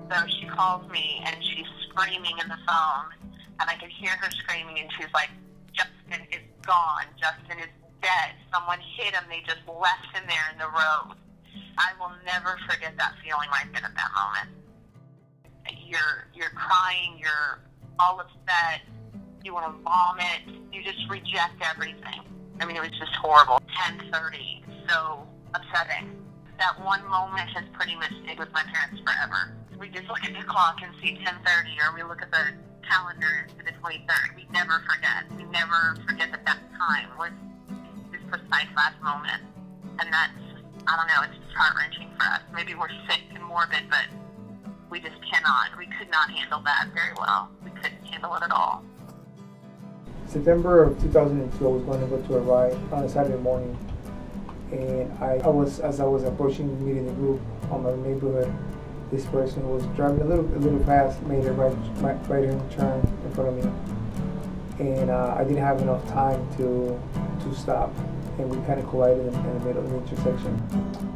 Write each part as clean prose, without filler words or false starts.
So she calls me and she's screaming in the phone, and I could hear her screaming, and she's like, Justin is gone. Justin is dead. Someone hit him. They just left him there in the road. I will never forget that feeling like that at that moment. You're crying. You're all upset. You want to vomit. You just reject everything. I mean, it was just horrible. 10:30, so upsetting. That one moment has pretty much stayed with my parents forever. We just look at the clock and see 10:30, or we look at the calendar to the 23rd. We never forget. We never forget that time was this precise last moment. And that's, I don't know, it's just heart-wrenching for us. Maybe we're sick and morbid, but we just cannot. We could not handle that very well. We couldn't handle it at all. September of 2002, I was going to go to a ride on a Saturday morning, and as I was approaching meeting the group on my neighborhood, this person was driving a little fast, made a right-hand turn in front of me, and I didn't have enough time to stop, and we kind of collided in the middle of the intersection.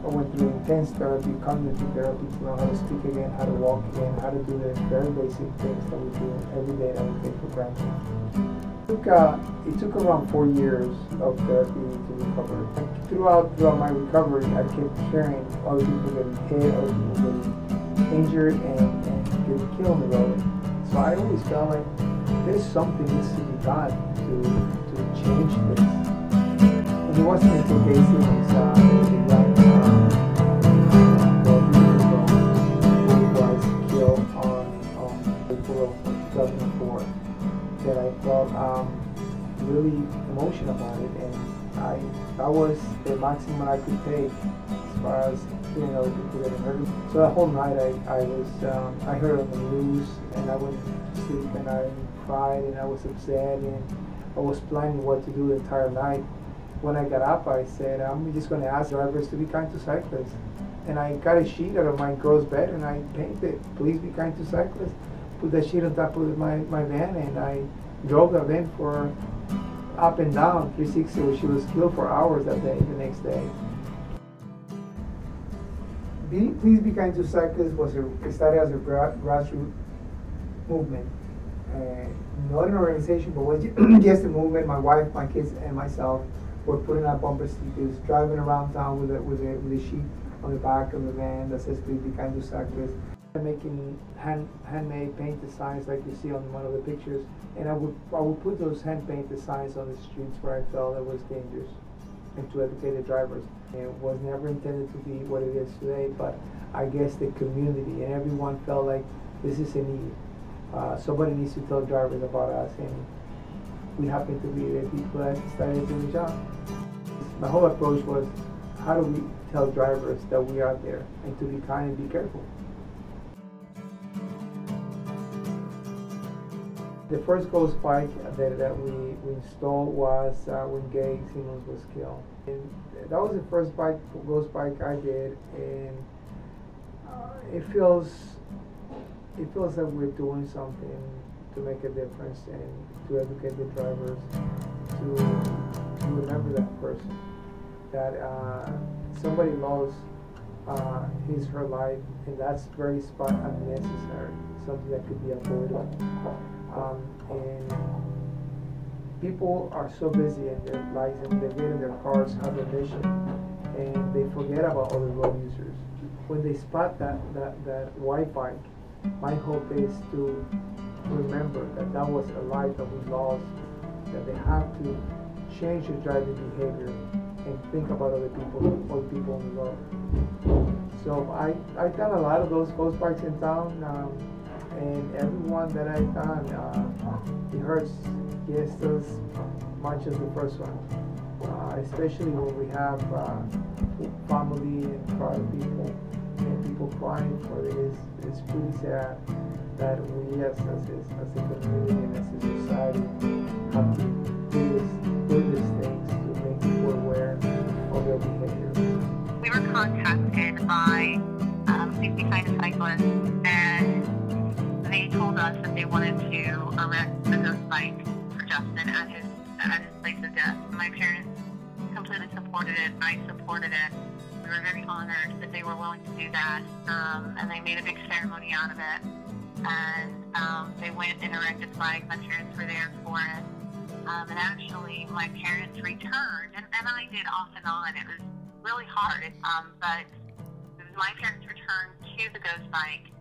I went through intense therapy, cognitive therapy, to know how to speak again, how to walk again, how to do the very basic things that we do every day that we take for granted. It took around 4 years of therapy to recover. Throughout my recovery, I kept hearing other people getting hit, other people getting injured, and getting killed on the road. So I always felt like there's something needs to be done to change this. And it wasn't until Casey was killed on April of 2004 that I felt really emotional about it, and that was the maximum I could take as far as hearing other people getting hurt. So that whole night I heard on the news, and I went to sleep and I cried and I was upset, and I was planning what to do the entire night. When I got up, I said, I'm just going to ask drivers to be kind to cyclists. And I got a sheet out of my girl's bed and I painted, please be kind to cyclists. Put that sheet on top of my van, and I drove that van for up and down 360, where she was killed for hours that day, the next day. Please Be Kind to Cyclists it started as a grassroots movement. Not an organization, but was just a movement. My wife, my kids, and myself were putting out bumper stickers, driving around town with a sheet on the back of the van that says "Please Be Kind to Cyclists." Making handmade painted signs like you see on one of the pictures, and I would put those hand painted signs on the streets where I felt it was dangerous, and to educate the drivers. It was never intended to be what it is today, but I guess the community and everyone felt like this is a need. Somebody needs to tell drivers about us, and we happen to be the people that started doing the job. My whole approach was, how do we tell drivers that we are there and to be kind and be careful? The first ghost bike that we installed was when Gay Simmons was killed. And that was the first ghost bike I did, and it feels like we're doing something to make a difference and to educate the drivers to remember that person, that somebody lost her life, and that's very spot unnecessary, something that could be avoided. And people are so busy in their lives, and they get in their cars, have a mission, and they forget about other road users. When they spot that white bike, my hope is to remember that was a life that we lost, that they have to change their driving behavior and think about other people on the road. So I've done a lot of those ghost bikes in town. And everyone that I've done, it hurts just as much as the first one, especially when we have family and proud people and people crying for it. It's pretty sad that we as a community and as a society have to do these things to make people aware of their behavior. We were contacted by Please Be Kind to Cyclists, and they told us that they wanted to erect a ghost bike for Justin at his place of death. My parents completely supported it. I supported it. We were very honored that they were willing to do that, and they made a big ceremony out of it. And they went and erected flags. My parents were there for it. And actually, my parents returned, and I did off and on. It was really hard, but my parents returned to the ghost bike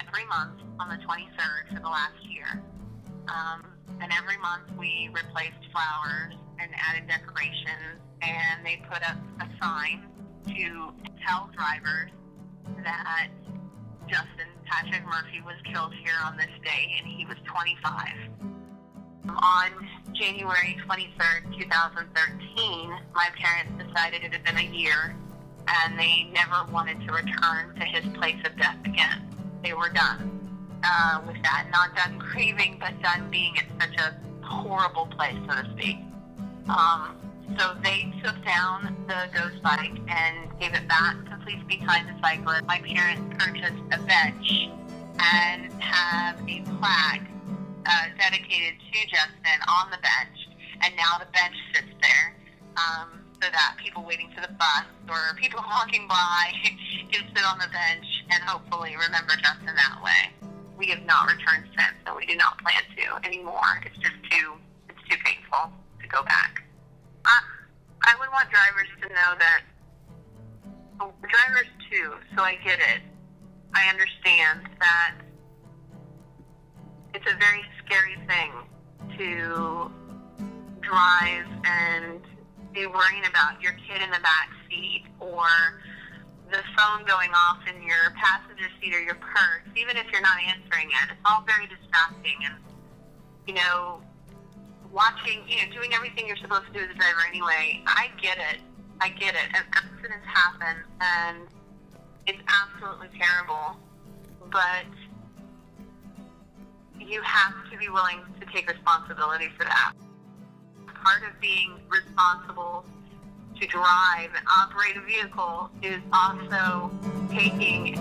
every month on the 23rd for the last year. And every month we replaced flowers and added decorations, and they put up a sign to tell drivers that Justin Patrick Murphy was killed here on this day, and he was 25. On January 23rd, 2013, my parents decided it had been a year, and they never wanted to return to his place of death again. They were done with that. Not done grieving, but done being at such a horrible place, so to speak. So they took down the ghost bike and gave it back to Please Be Kind to Cyclists. My parents purchased a bench and have a plaque dedicated to Justin on the bench, and now the bench sits there so that people waiting for the bus or people walking by can sit on the bench and hopefully remember Justin that way. We have not returned since, and we do not plan to anymore. It's just too painful to go back. I would want drivers to know that, drivers too, so I get it. I understand that it's a very scary thing to drive and be worrying about your kid in the back seat or the phone going off in your passenger seat or your purse, even if you're not answering it. It's all very distracting, and, watching, doing everything you're supposed to do as a driver anyway. I get it, and accidents happen, and it's absolutely terrible, but you have to be willing to take responsibility for that. Part of being responsible to drive and operate a vehicle is also taking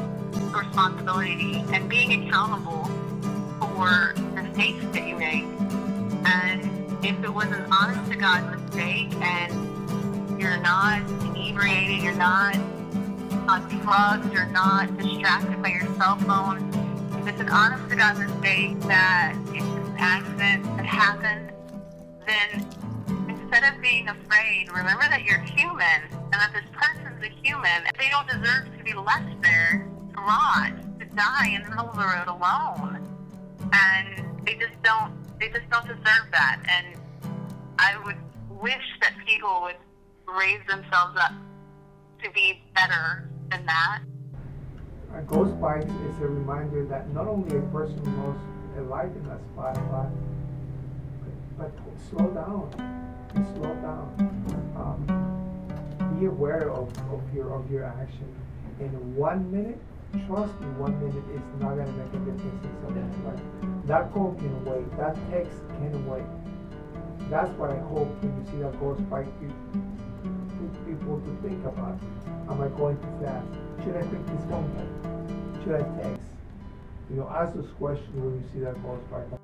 responsibility and being accountable for mistakes that you make. And if it was an honest-to-God mistake and you're not inebriated, you're not on drugs, you're not distracted by your cell phone, if it's an honest-to-God mistake that it's just an accident that happened, then instead of being afraid, remember that you're human and that this person's a human. They don't deserve to be left there to rot, to die in the middle of the road alone. And they just don't deserve that. And I would wish that people would raise themselves up to be better than that. A ghost bike is a reminder that not only a person lost a life in that spot, but slow down. Slow down. Be aware of your action. In 1 minute, trust me, 1 minute is not gonna make a difference in someone's life. That call can wait. That text can wait. That's what I hope when you see that ghost bike, people to think about. Am I going too fast? Should I pick this phone up? Should I text? Ask those questions when you see that ghost bike.